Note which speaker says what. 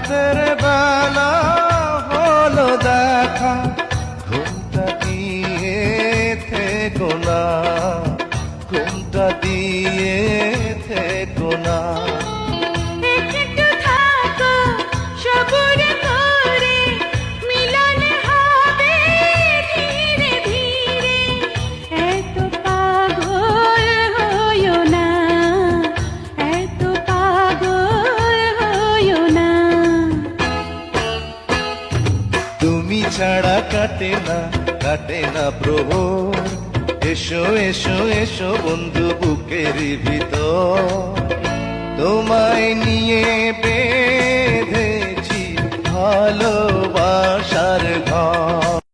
Speaker 1: রাতের বেলা হলো দেখা, ঘুমটা দিয়ে থেকো না, ঘুমটা দিয়ে থেকো না।
Speaker 2: একটু থাকো সবুর করে, মিলন হবে ধীরে ধীরে। এত পাগল হইও না, এত পাগল হইও না।
Speaker 1: তুমি ছাড়া কাটে না প্রহর, এসো এসো এসো বন্ধু বুকের ভিতর, তোমায় নিয়ে বেঁধেছি ভালোবাসার ঘর।